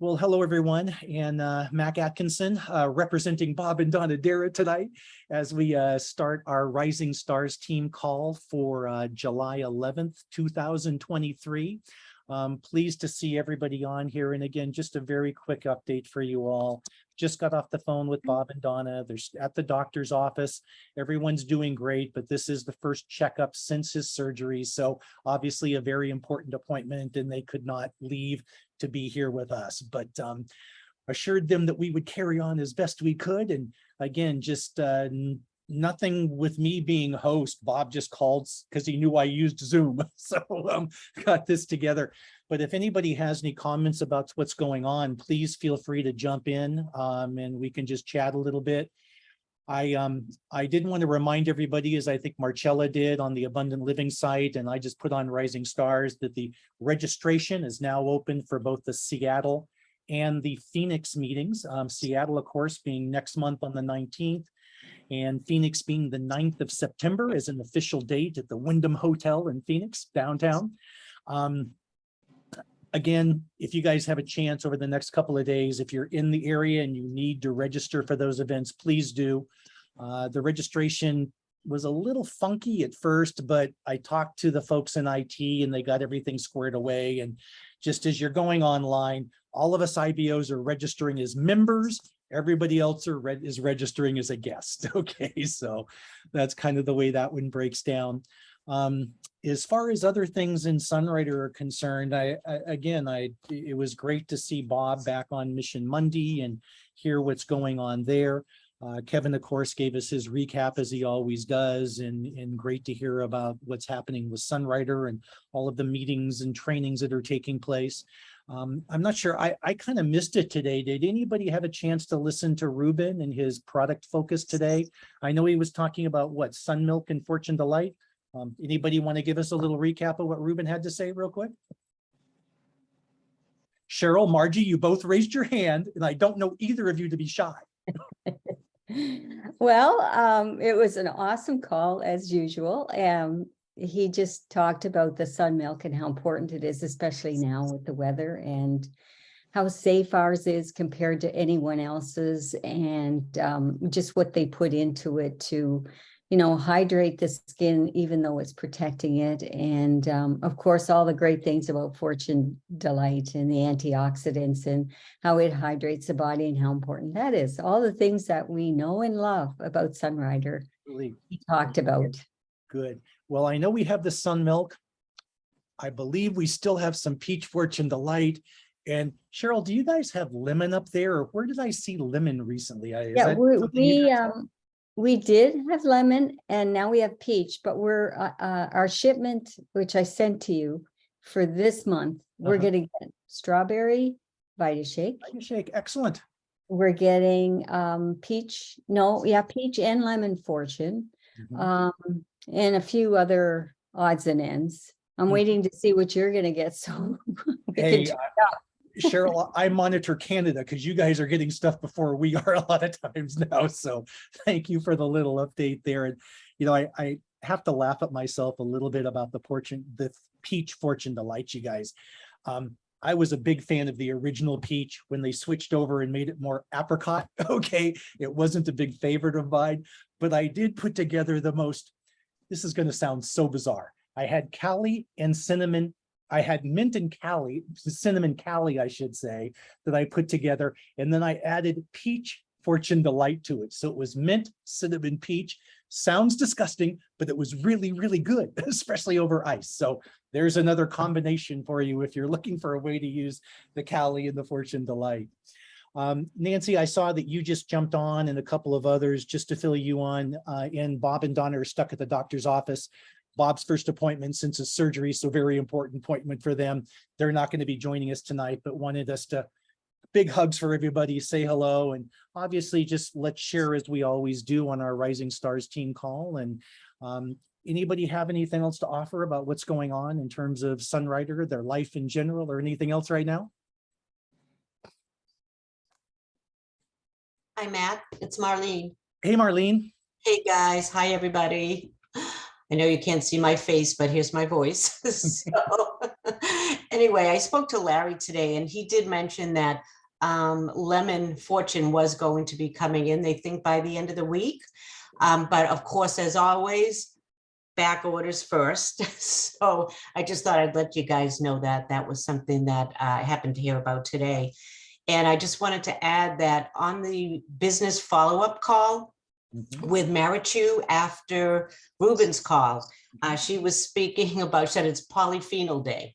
Well, hello, everyone, and Mac Atkinson representing Bob and Donna Dara tonight as we start our Rising Stars team call for July 11th, 2023. Pleased to see everybody on here. And again, just a very quick update for you all. Just got off the phone with Bob and Donna. They're at the doctor's office. Everyone's doing great, but this is the first checkup since his surgery. So obviously a very important appointment, and they could not leave to be here with us, but assured them that we would carry on as best we could. And again, just nothing with me being host. Bob just called because he knew I used Zoom. So got this together. But if anybody has any comments about what's going on, please feel free to jump in and we can just chat a little bit. I did want to remind everybody, as I think Marcella did on the Abundant Living site, and I just put on Rising Stars, that the registration is now open for both the Seattle and the Phoenix meetings. Seattle, of course, being next month on the 19th, and Phoenix being the 9th of September is an official date at the Wyndham Hotel in Phoenix, downtown. Again, if you guys have a chance over the next couple of days, if you're in the area and you need to register for those events, please do. The registration was a little funky at first, but I talked to the folks in IT and they got everything squared away. And just as you're going online, all of us IBOs are registering as members. Everybody else is registering as a guest. Okay, so that's kind of the way that one breaks down. As far as other things in Sunrider are concerned, it was great to see Bob back on Mission Monday and hear what's going on there. Kevin, of course, gave us his recap as he always does, and great to hear about what's happening with Sunrider and all of the meetings and trainings that are taking place. I'm not sure, I kind of missed it today. Did anybody have a chance to listen to Ruben and his product focus today? I know he was talking about what, Sun Milk and Fortune Delight. Anybody want to give us a little recap of what Ruben had to say real quick? Cheryl, Margie, you both raised your hand, and I don't know either of you to be shy. Well, it was an awesome call as usual. He just talked about the sun milk and how important it is, especially now with the weather, and how safe ours is compared to anyone else's, and just what they put into it to, you know, hydrate the skin, even though it's protecting it. And of course, all the great things about Fortune Delight and the antioxidants and how it hydrates the body and how important that is. All the things that we know and love about Sunrider, Really? he talked about. Good. Well, I know we have the Sun Milk. I believe we still have some Peach Fortune Delight. And Cheryl, do you guys have lemon up there, or where did I see lemon recently? Yeah, we did have lemon, and now we have peach, but we're our shipment, which I sent to you for this month, we're getting strawberry Vita Shake. Vita Shake, excellent. We're getting peach and lemon Fortune, and a few other odds and ends. I'm waiting to see what you're going to get. So hey, Cheryl, I monitor Canada because you guys are getting stuff before we are a lot of times now. So thank you for the little update there. And, you know, I have to laugh at myself a little bit about the Peach Fortune Delight, you guys. I was a big fan of the original peach. When they switched over and made it more apricot. Okay, it wasn't a big favorite of mine, but I did put together this is going to sound so bizarre. I had Calli and cinnamon. I had mint and Calli, cinnamon Calli, I should say, that I put together. And then I added Peach Fortune Delight to it. So it was mint, cinnamon, peach. Sounds disgusting, but it was really, really good, especially over ice. So there's another combination for you if you're looking for a way to use the Calli and the Fortune Delight. Nancy, I saw that you just jumped on, and a couple of others, just to fill you on, and Bob and Donna are stuck at the doctor's office. Bob's first appointment since his surgery, so very important appointment for them. They're not going to be joining us tonight, but wanted us to, big hugs for everybody, say hello, and obviously just let's share as we always do on our Rising Stars team call. And anybody have anything else to offer about what's going on in terms of Sunrider, their life in general, or anything else right now? Hi, Matt. It's Marlene. Hey, Marlene. Hey, guys. Hi, everybody. I know you can't see my face, but here's my voice. So, Anyway, I spoke to Larry today and he did mention that Lemon Fortune was going to be coming in, they think by the end of the week. But of course, as always, back orders first. So I just thought I'd let you guys know that that was something that I happened to hear about today. And I just wanted to add that on the business follow-up call with Marichu after Ruben's call, she was speaking about, she said it's polyphenol day.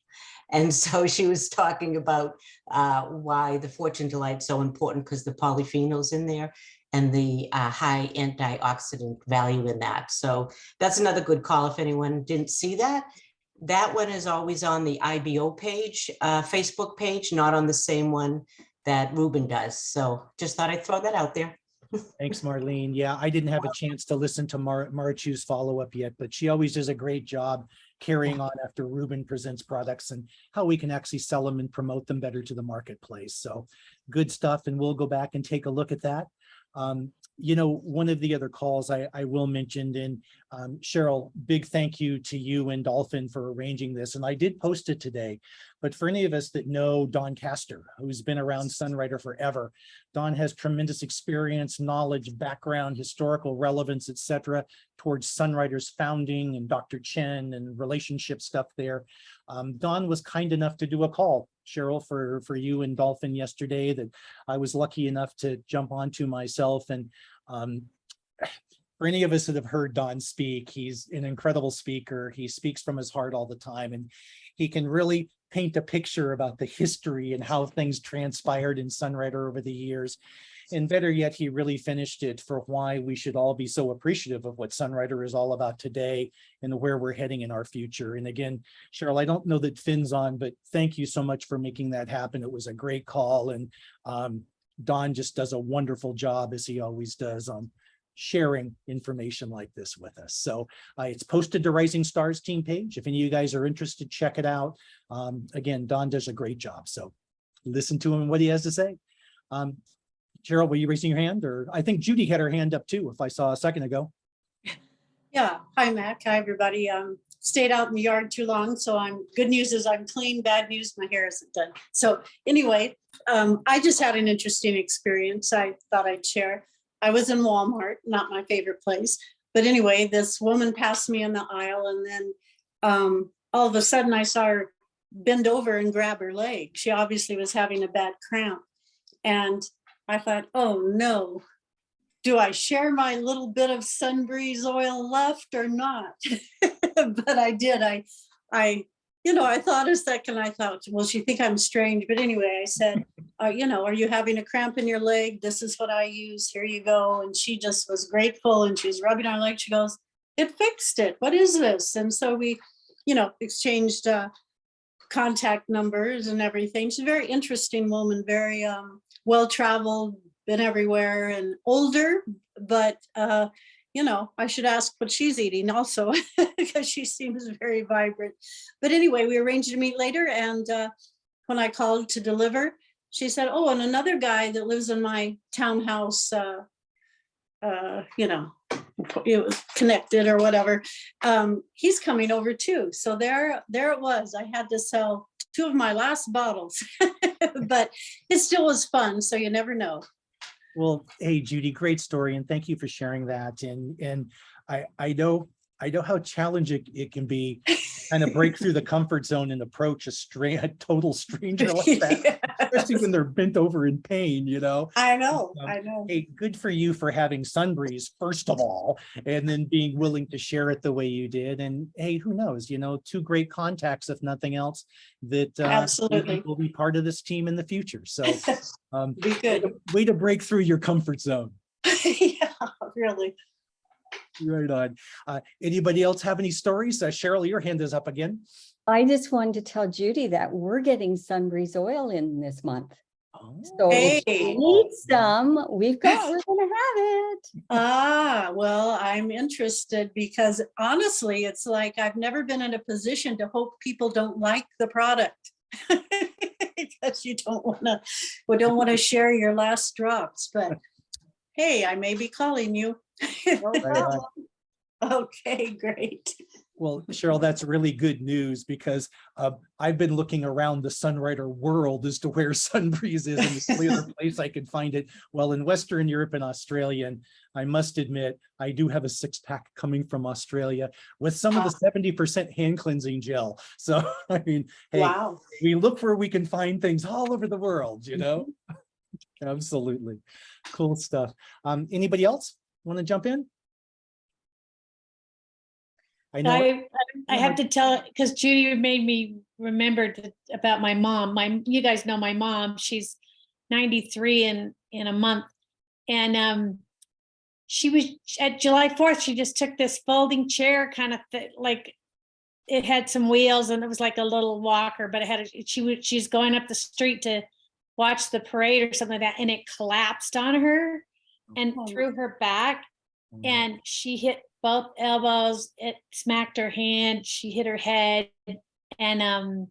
And so she was talking about why the Fortune Delight's so important because the polyphenols in there and the high antioxidant value in that. So that's another good call if anyone didn't see that. That one is always on the IBO page, Facebook page, not on the same one that Ruben does. So just thought I'd throw that out there. Thanks, Marlene. Yeah, I didn't have a chance to listen to Marichu's follow-up yet, but she always does a great job carrying on after Ruben presents products and how we can actually sell them and promote them better to the marketplace. So good stuff. And we'll go back and take a look at that. You know, one of the other calls I will mention, and Cheryl, big thank you to you and Dolphin for arranging this. And I did post it today, but for any of us that know Don Castor, who's been around Sunrider forever, Don has tremendous experience, knowledge, background, historical relevance, etc., towards Sunrider's founding and Dr. Chen and relationship stuff there. Don was kind enough to do a call, Cheryl, for you and Dolphin yesterday that I was lucky enough to jump onto myself. And for any of us that have heard Don speak, he's an incredible speaker. He speaks from his heart all the time, and he can really paint a picture about the history and how things transpired in Sunrider over the years. And better yet, he really finished it for why we should all be so appreciative of what Sunrider is all about today and where we're heading in our future. And again, Cheryl, I don't know that Finn's on, but thank you so much for making that happen. It was a great call. And Don just does a wonderful job, as he always does, on sharing information like this with us. So it's posted to Rising Stars team page. If any of you guys are interested, check it out. Again, Don does a great job. So listen to him and what he has to say. Cheryl, were you raising your hand? Or I think Judy had her hand up too, if I saw a second ago. Yeah. Hi, Mac. Hi, everybody. Stayed out in the yard too long. So good news is I'm clean. Bad news, my hair isn't done. So anyway, I just had an interesting experience I thought I'd share. I was in Walmart, not my favorite place. But anyway, this woman passed me in the aisle, and then all of a sudden I saw her bend over and grab her leg. She obviously was having a bad cramp. And I thought, oh no, do I share my little bit of Sunbreeze oil left or not? But I did. I thought a second, I thought, will she think I'm strange? But anyway, I said, are you having a cramp in your leg? This is what I use. Here you go. And she just was grateful, and she was rubbing our leg. She goes, it fixed it. What is this? And so we, exchanged contact numbers and everything. She's a very interesting woman, very well-traveled, been everywhere, and older, but I should ask what she's eating also, because she seems very vibrant. But anyway, we arranged to meet later, and when I called to deliver, she said, oh, and another guy that lives in my townhouse, connected or whatever, he's coming over too. So there it was. I had to sell 2 of my last bottles, but it still was fun. So you never know. Well, hey, Judy, great story. And thank you for sharing that. And I know how challenging it can be kind of break through the comfort zone and approach a total stranger like that, Yes. especially when they're bent over in pain, I know. Hey, good for you for having Sunbreeze, first of all, and then being willing to share it the way you did. And hey, who knows, 2 great contacts, if nothing else, that Absolutely will be part of this team in the future. So be good. way to break through your comfort zone. Yeah, really. Right on. Anybody else have any stories? Cheryl, your hand is up again. I just wanted to tell Judy that we're getting Sunbreeze oil in this month. Oh. So Hey. if you need some, we're gonna have it. Well, I'm interested because honestly, it's like I've never been in a position to hope people don't like the product. Because you don't want to share your last drops, but hey, I may be calling you. Right on. Okay, great. Well, Cheryl, that's really good news because I've been looking around the Sunrider world as to where Sunbreeze is, and the only other place I could find it. Well, in Western Europe and Australia, and I must admit, I do have a 6-pack coming from Australia with some of the 70% hand cleansing gel. So, I mean, hey, Wow. we look where we can find things all over the world, you know? Absolutely. Cool stuff. Anybody else want to jump in? I know. I have to tell, because Judy made me remember about my mom. You guys know my mom. She's 93 in a month, and she was at July 4th. She just took this folding chair, kind of like it had some wheels, and it was like a little walker, but it had she's going up the street to watch the parade or something like that, and it collapsed on her and threw her back, and she hit both elbows. It smacked her hand. She hit her head, and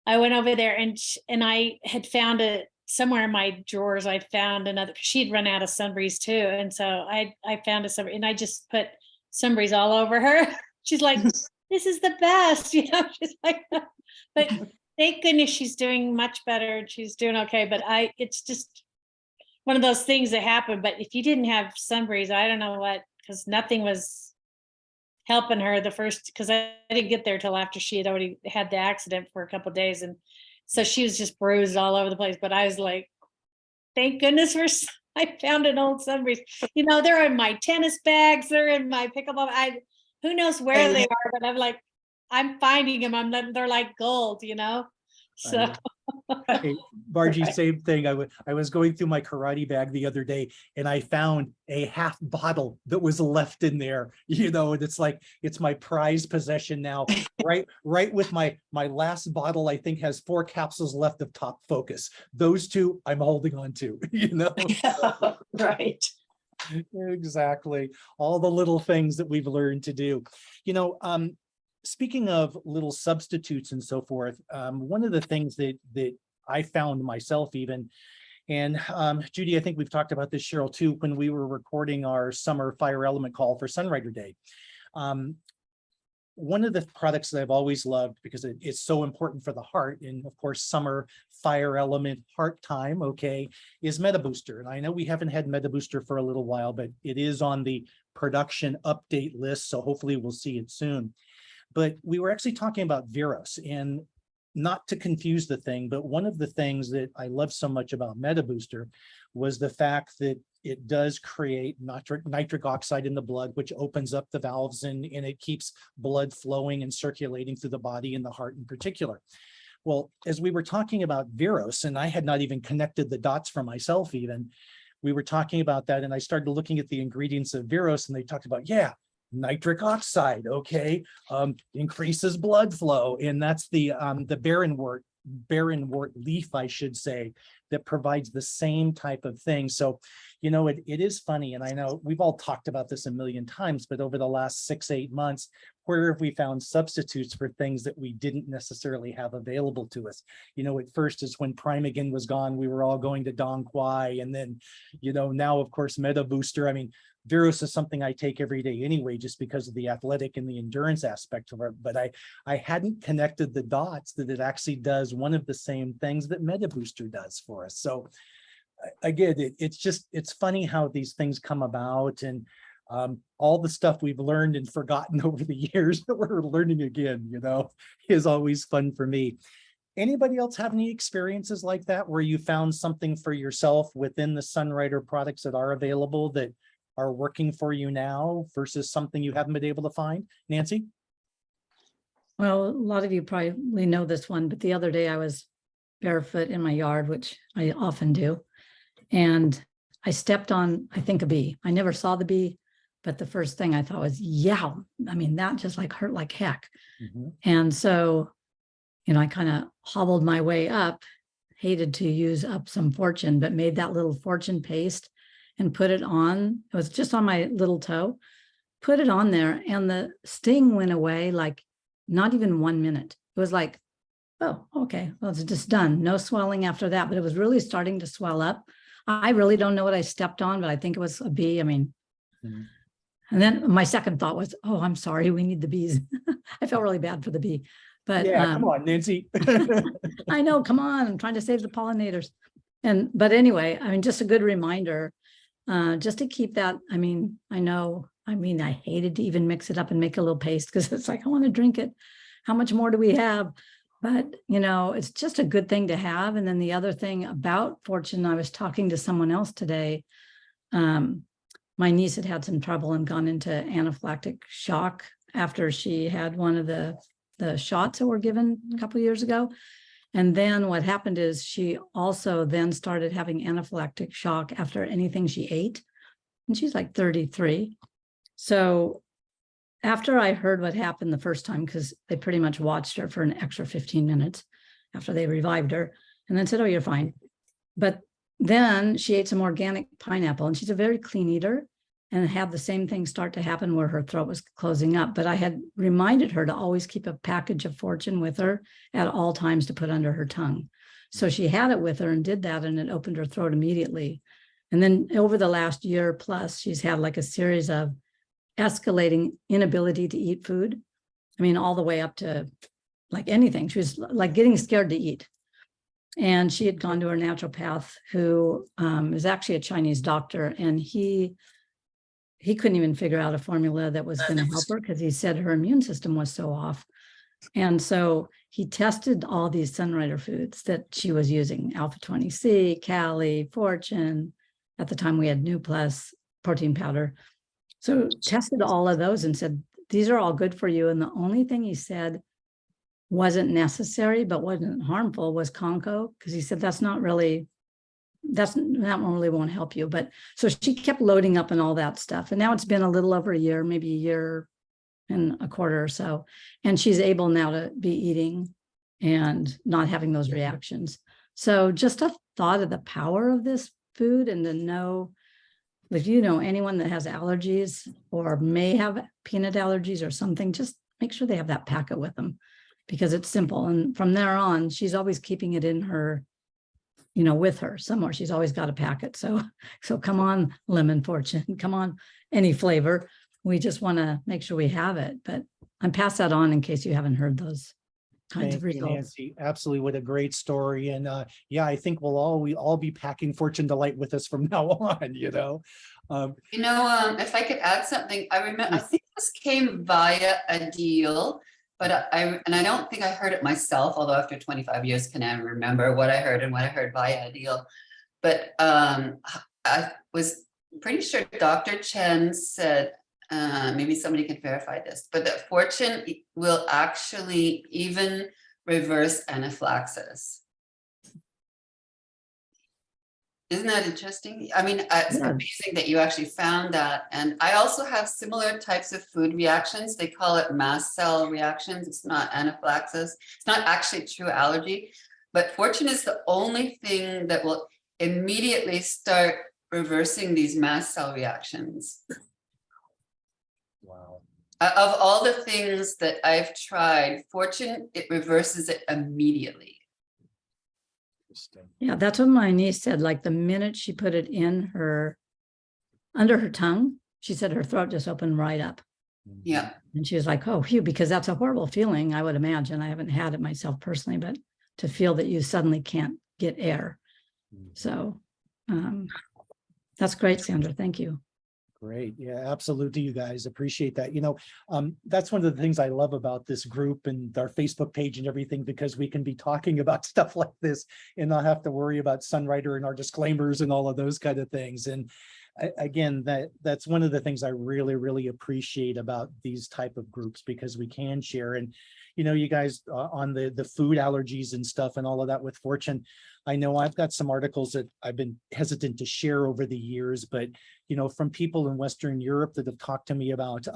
I went over there, and I had found it somewhere in my drawers. I found another. She'd run out of Sunbreeze too, and so I found a Sunbreeze, and I just put Sunbreeze all over her. She's like, "This is the best," you know. She's like, but thank goodness she's doing much better. She's doing okay. But it's just one of those things that happen. But if you didn't have Sunbreeze, I don't know what. Because nothing was helping her because I didn't get there till after she had already had the accident for a couple of days, and so she was just bruised all over the place. But I was like, thank goodness I found an old Sunbreeze. You know, they're in my tennis bags, they're in my pickleball. Who knows where they are, but I'm finding them. They're like gold, you know. So. Hey, Margie, same thing. I was going through my karate bag the other day, and I found a half bottle that was left in there, you know, and it's like, it's my prized possession now. right with my last bottle, I think has 4 capsules left of Top Focus. Those 2 I'm holding on to, you know. Right. Exactly. All the little things that we've learned to do, you know. Speaking of little substitutes and so forth, one of the things that I found myself even, and Judy, I think we've talked about this, Cheryl, too, when we were recording our summer fire element call for Sunrider Day. One of the products that I've always loved, because it's so important for the heart, and of course, summer fire element heart time, okay, is Meta Booster. And I know we haven't had Meta Booster for a little while, but it is on the production update list, so hopefully we'll see it soon. But we were actually talking about Veros, and not to confuse the thing, but one of the things that I love so much about Meta Booster was the fact that it does create nitric oxide in the blood, which opens up the valves and it keeps blood flowing and circulating through the body and the heart in particular. Well, as we were talking about Veros, and I had not even connected the dots for myself even, we were talking about that, and I started looking at the ingredients of Veros, and they talked about, yeah, nitric oxide, okay, increases blood flow, and that's the barrenwort leaf, I should say, that provides the same type of thing. So, you know, it is funny, and I know we've all talked about this a million times, but over the last 6-8 months, where have we found substitutes for things that we didn't necessarily have available to us? You know, at first is when Primeagen was gone, we were all going to Dong Quai, and then, you know, now of course Meta Booster. I mean, Veros is something I take every day anyway, just because of the athletic and the endurance aspect of it. But I hadn't connected the dots that it actually does one of the same things that Meta Booster does for us. So again, it's funny how these things come about, and all the stuff we've learned and forgotten over the years that we're learning again, you know, is always fun for me. Anybody else have any experiences like that where you found something for yourself within the Sunrider products that are available that are working for you now versus something you haven't been able to find? Nancy? Well, a lot of you probably know this one, but the other day I was barefoot in my yard, which I often do. And I stepped on, I think, a bee. I never saw the bee, but the first thing I thought was, yeah, I mean, that just like hurt like heck. Mm-hmm. And so, you know, I kind of hobbled my way up, hated to use up some Fortune, but made that little Fortune paste and put it on. It was just on my little toe, put it on there, and the sting went away like not even 1 minute. It was like, oh, okay, well, it's just done. No swelling after that, but it was really starting to swell up. I really don't know what I stepped on, but I think it was a bee. I mean, And then my second thought was, oh, I'm sorry, we need the bees. I felt really bad for the bee, but Yeah, come on, Nancy. I know, come on, I'm trying to save the pollinators. But anyway, I mean, just a good reminder, just to keep that. I mean, I hated to even mix it up and make a little paste because it's like, I want to drink it. How much more do we have? But, it's just a good thing to have. And then the other thing about Fortune, I was talking to someone else today. My niece had some trouble and gone into anaphylactic shock after she had one of the shots that were given a couple of years ago. And then what happened is she also then started having anaphylactic shock after anything she ate. And she's like 33. So after I heard what happened the first time, because they pretty much watched her for an extra 15 minutes after they revived her, and then said, oh, you're fine. But then she ate some organic pineapple, and she's a very clean eater, and had the same thing start to happen where her throat was closing up. But I had reminded her to always keep a package of Fortune with her at all times to put under her tongue. So she had it with her and did that, and it opened her throat immediately. And then over the last year plus, she's had like a series of escalating inability to eat food. I mean, all the way up to like anything. She was like getting scared to eat. And she had gone to her naturopath, who is actually a Chinese doctor, and he couldn't even figure out a formula that was going to help her because he said her immune system was so off. And so he tested all these Sunrider foods that she was using, Alpha 20C, Calli, Fortune. At the time we had New Plus protein powder. So tested all of those and said, these are all good for you. And the only thing he said wasn't necessary, but wasn't harmful was Conco, because he said, that one really won't help you. But so she kept loading up and all that stuff. And now it's been a little over a year, maybe a year and a quarter or so. And she's able now to be eating and not having those reactions. So just a thought of the power of this food, and to know, if anyone that has allergies or may have peanut allergies or something, just make sure they have that packet with them, because it's simple. And from there on, she's always keeping it in her, with her somewhere. She's always got a packet. So come on, Lemon Fortune, come on, any flavor. We just want to make sure we have it. But I'm pass that on in case you haven't heard those kinds of Thank you, results. Nancy. Absolutely. What a great story. And yeah, I think we all be packing Fortune Delight with us from now on, If I could add something, I remember, I think this came via a deal, but I don't think I heard it myself, although after 25 years, can I remember what I heard and what I heard via a deal. But I was pretty sure Dr. Chen said, maybe somebody can verify this, but that Fortune will actually even reverse anaphylaxis. Isn't that interesting? I mean, it's amazing that you actually found that. And I also have similar types of food reactions. They call it mast cell reactions. It's not anaphylaxis. It's not actually true allergy, but Fortune is the only thing that will immediately start reversing these mast cell reactions. Wow. Of all the things that I've tried, Fortune, it reverses it immediately. Yeah, that's what my niece said. Like the minute she put it in under her tongue, she said her throat just opened right up. Yeah. And she was like, oh, phew, because that's a horrible feeling, I would imagine. I haven't had it myself personally, but to feel that you suddenly can't get air. So that's great, Sandra. Thank you. Great. Yeah, absolutely. You guys appreciate that. That's one of the things I love about this group and our Facebook page and everything, because we can be talking about stuff like this and not have to worry about Sunrider and our disclaimers and all of those kind of things. And again, that's one of the things I really, really appreciate about these type of groups, because we can share. And you guys on the food allergies and stuff and all of that with Fortune, I know I've got some articles that I've been hesitant to share over the years, but from people in Western Europe that have talked to me about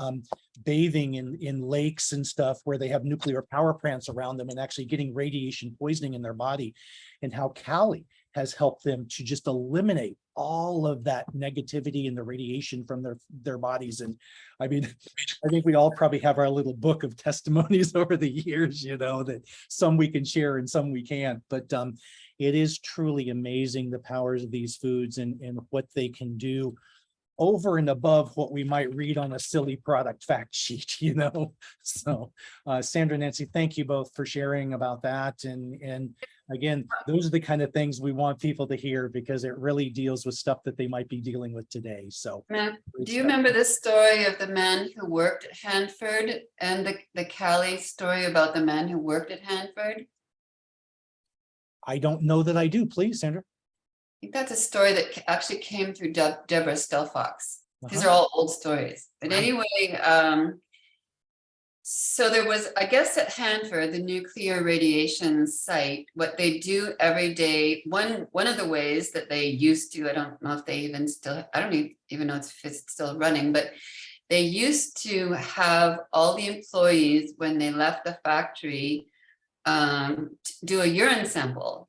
bathing in lakes and stuff where they have nuclear power plants around them and actually getting radiation poisoning in their body, and how Calli has helped them to just eliminate all of that negativity and the radiation from their bodies. And I mean, I think we all probably have our little book of testimonies over the years, that some we can share and some we can't. But it is truly amazing, the powers of these foods and what they can do over and above what we might read on a silly product fact sheet, you know? So Sandra, Nancy, thank you both for sharing about that. And again, those are the kind of things we want people to hear because it really deals with stuff that they might be dealing with today. So Matt, do you remember the story of the man who worked at Hanford and the Calli story about the man who worked at Hanford? I don't know that I do. Please, Sandra. I think that's a story that actually came through Deborah Stelfox. These Uh-huh. are all old stories. But Wow. anyway, so there was, I guess at Hanford, the nuclear radiation site, what they do every day, one of the ways that they used to, I don't know if they even still, I don't even know if it's still running, but they used to have all the employees when they left the factory do a urine sample.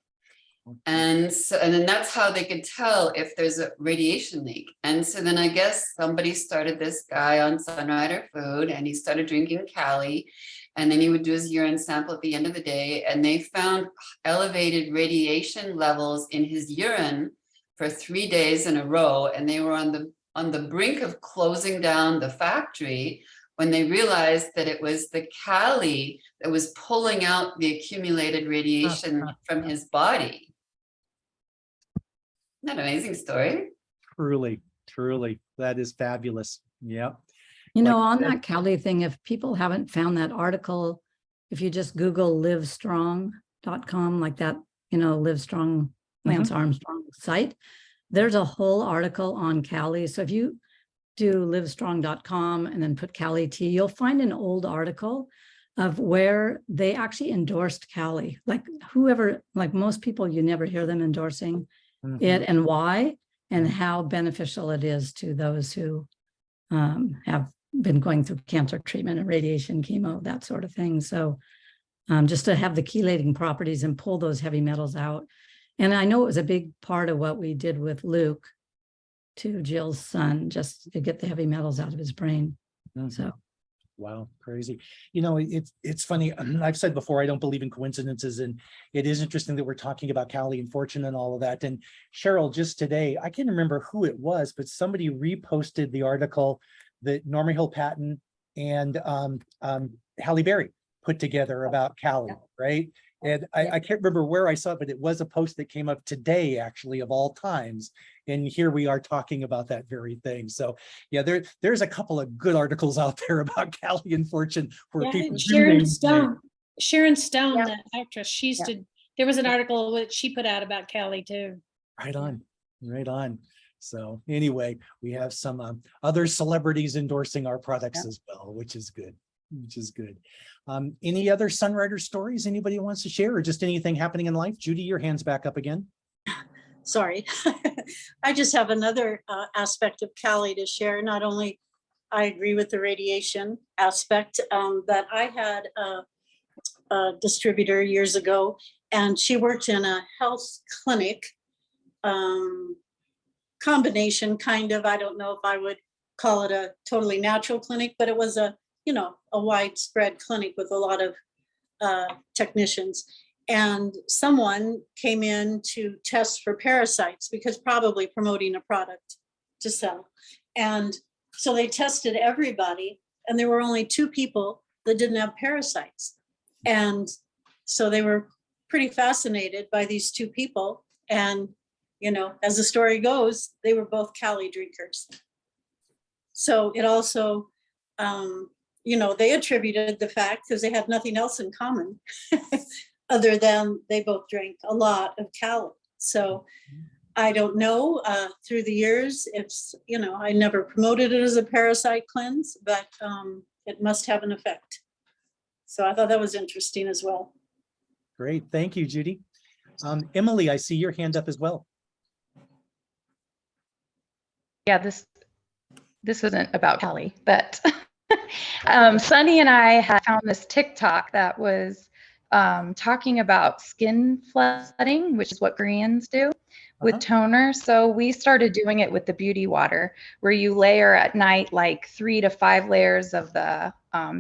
And so, and then that's how they could tell if there's a radiation leak. And so then I guess somebody started this guy on Sunrider Food and he started drinking Calli, and then he would do his urine sample at the end of the day, and they found elevated radiation levels in his urine for 3 days in a row. And they were on the brink of closing down the factory when they realized that it was the Calli that was pulling out the accumulated radiation from his body. Isn't that an amazing story? Truly, that is fabulous. Yeah. You know, Like I on said- that Calli thing, if people haven't found that article, if you just Google livestrong.com, like that, you know, Livestrong, Lance Armstrong site, there's a whole article on Calli. So if you do livestrong.com and then put Calli tea, you'll find an old article of where they actually endorsed Calli. Like whoever, like most people, you never hear them endorsing it, and why, and how beneficial it is to those who have been going through cancer treatment and radiation, chemo, that sort of thing. So just to have the chelating properties and pull those heavy metals out. And I know it was a big part of what we did with Luke, to Jill's son, just to get the heavy metals out of his brain. So wow, crazy. You know, it's funny. I've said before, I don't believe in coincidences, and it is interesting that we're talking about Calli and Fortune and all of that. And Cheryl, just today, I can't remember who it was, but somebody reposted the article that Norma Hill Patton and Halle Berry put together about Calli, right? And I can't remember where I saw it, but it was a post that came up today, actually, of all times. And here we are talking about that very thing. So yeah, there's a couple of good articles out there about Calli and Fortune where Yeah, people and do Sharon name- Stone, Sharon Stone, Yeah. the actress, she used Yeah. to, there was an article that she put out about Calli too. Right on, right on. So anyway, we have some other celebrities endorsing our products as well, which is good. Any other Sunrider stories anybody wants to share, or just anything happening in life? Judy, your hand's back up again. Sorry. I just have another aspect of Calli to share. Not only I agree with the radiation aspect, that I had a distributor years ago, and she worked in a health clinic, combination kind of, I don't know if I would call it a totally natural clinic, but it was a widespread clinic with a lot of technicians. And someone came in to test for parasites, because probably promoting a product to sell. And so they tested everybody, and there were only 2 people that didn't have parasites. And so they were pretty fascinated by these 2 people. And, as the story goes, they were both Calli drinkers. So it also, they attributed the fact, because they had nothing else in common other than they both drank a lot of Calli. So I don't know, through the years, it's, I never promoted it as a parasite cleanse, but it must have an effect. So I thought that was interesting as well. Great, thank you, Judy. Emily, I see your hand up as well. Yeah, this isn't about Calli, but Sunny and I had found this TikTok that was talking about skin flooding, which is what Koreans do with toner. So we started doing it with the beauty water, where you layer at night like 3 to 5 layers of the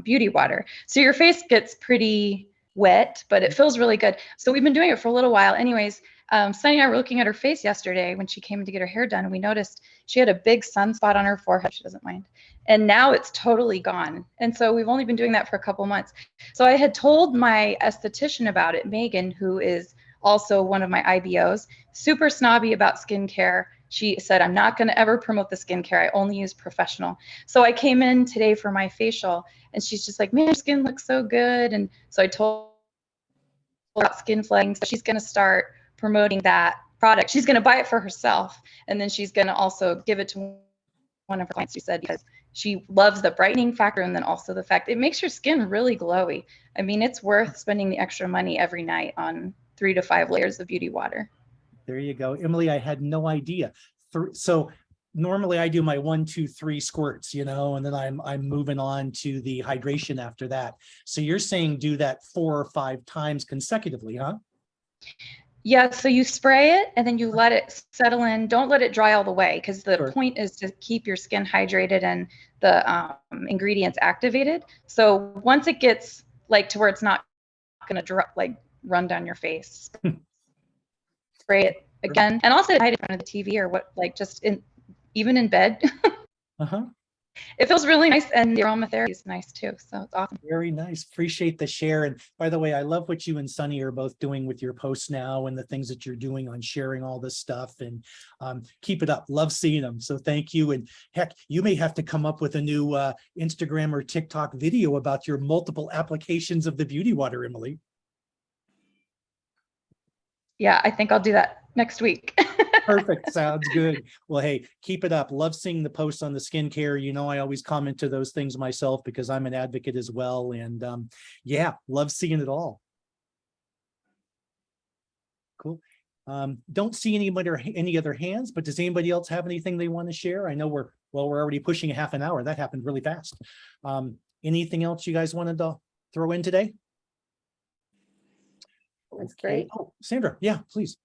beauty water. So your face gets pretty wet, but it feels really good. So we've been doing it for a little while. Anyways, Sunny and I were looking at her face yesterday when she came to get her hair done, and we noticed She had a big sunspot on her forehead. She doesn't mind. And now it's totally gone. And so we've only been doing that for a couple months. So I had told my esthetician about it, Megan, who is also one of my IBOs, super snobby about skincare. She said, I'm not going to ever promote the skincare. I only use professional. So I came in today for my facial and she's just like, man, your skin looks so good. And so I told her about skin flagging. So she's going to start promoting that product. She's going to buy it for herself. And then she's going to also give it to one of her clients, she said, because she loves the brightening factor and then also the fact it makes your skin really glowy. I mean, it's worth spending the extra money every night on 3 to 5 layers of beauty water. There you go. Emily, I had no idea. So normally I do my 1, 2, 3 squirts, and then I'm moving on to the hydration after that. So you're saying do that 4 or 5 times consecutively, huh? Yeah, so you spray it and then you let it settle in. Don't let it dry all the way because the point is to keep your skin hydrated and the ingredients activated. So once it gets like to where it's not going to run down your face, spray it again, and also hide it in front of the TV or even in bed. It feels really nice, and the aromatherapy is nice too. So it's awesome. Very nice. Appreciate the share. And by the way, I love what you and Sunny are both doing with your posts now and the things that you're doing on sharing all this stuff, and keep it up. Love seeing them. So thank you. And heck, you may have to come up with a new Instagram or TikTok video about your multiple applications of the beauty water, Emily. Yeah, I think I'll do that next week. Perfect. Sounds good. Well, hey, keep it up. Love seeing the posts on the skincare. I always comment to those things myself because I'm an advocate as well. And yeah, love seeing it all. Cool. Don't see any other hands, but does anybody else have anything they want to share? I know we're already pushing a half an hour. That happened really fast. Anything else you guys wanted to throw in today? That's great. Oh, Sandra, yeah, please.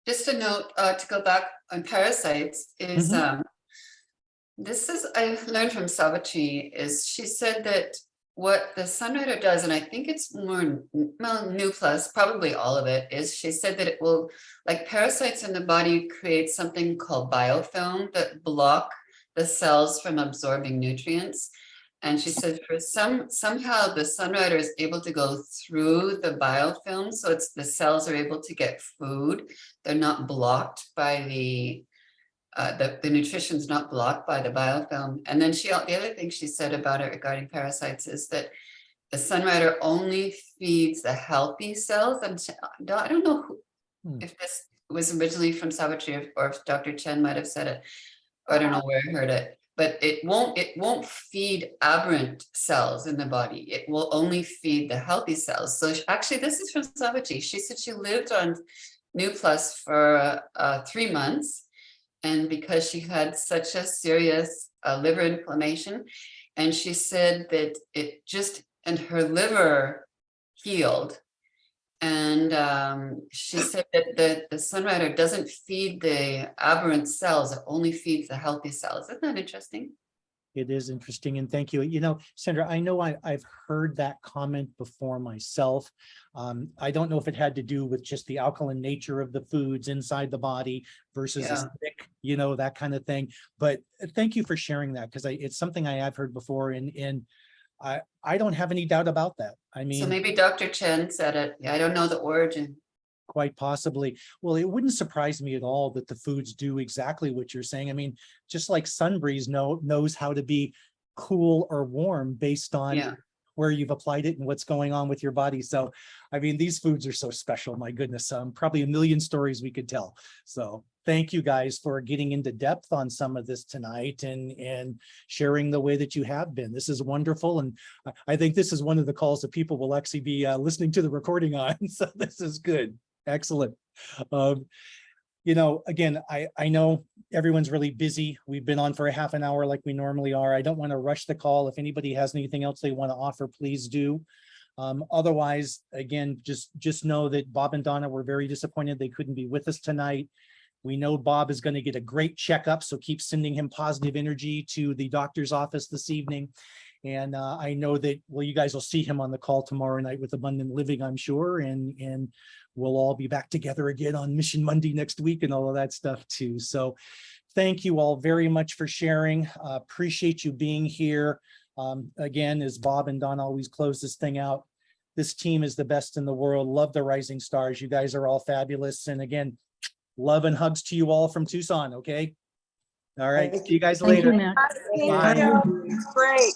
Just a note to go back on parasites is this is I learned from Savitri is she said that what the Sunrider does, and I think it's more New Plus, probably all of it, is she said that it will, like parasites in the body, create something called biofilm that block the cells from absorbing nutrients. And she said for somehow the Sunrider is able to go through the biofilm. So the cells are able to get food. They're not blocked by the nutrition's not blocked by the biofilm. And then the other thing she said about it regarding parasites is that the Sunrider only feeds the healthy cells. And I don't know if this was originally from Savitri or if Dr. Chen might have said it. Or I don't know where I heard it. But it won't feed aberrant cells in the body. It will only feed the healthy cells. So actually, this is from Savitri. She said she lived on New Plus for 3 months, and because she had such a serious liver inflammation, and she said that and her liver healed. And she said that the Sunrider doesn't feed the aberrant cells, it only feeds the healthy cells. Isn't that interesting? It is interesting, and thank you. Sandra, I know I've heard that comment before myself. I don't know if it had to do with just the alkaline nature of the foods inside the body versus acidic, that kind of thing. But thank you for sharing that, because it's something I have heard before, and I don't have any doubt about that. I mean, so maybe Dr. Chen said it. Yeah, I don't know the origin. Quite possibly. Well, it wouldn't surprise me at all that the foods do exactly what you're saying. I mean, just like Sunbreeze knows how to be cool or warm based on where you've applied it and what's going on with your body. So, I mean, these foods are so special. My goodness, probably a million stories we could tell. So thank you guys for getting into depth on some of this tonight and sharing the way that you have been. This is wonderful. And I think this is one of the calls that people will actually be listening to the recording on. So this is good. Excellent. Again, I know everyone's really busy. We've been on for a half an hour like we normally are. I don't want to rush the call. If anybody has anything else they want to offer, please do. Otherwise, again, just know that Bob and Donna were very disappointed they couldn't be with us tonight. We know Bob is going to get a great checkup, so keep sending him positive energy to the doctor's office this evening. And I know that, you guys will see him on the call tomorrow night with Abundant Living, I'm sure. And we'll all be back together again on Mission Monday next week and all of that stuff too. So thank you all very much for sharing. Appreciate you being here. Again, as Bob and Don always close this thing out, this team is the best in the world. Love the Rising Stars. You guys are all fabulous. And again, love and hugs to you all from Tucson, okay? All right, see you guys Thank you, later. Mac. Bye. Great.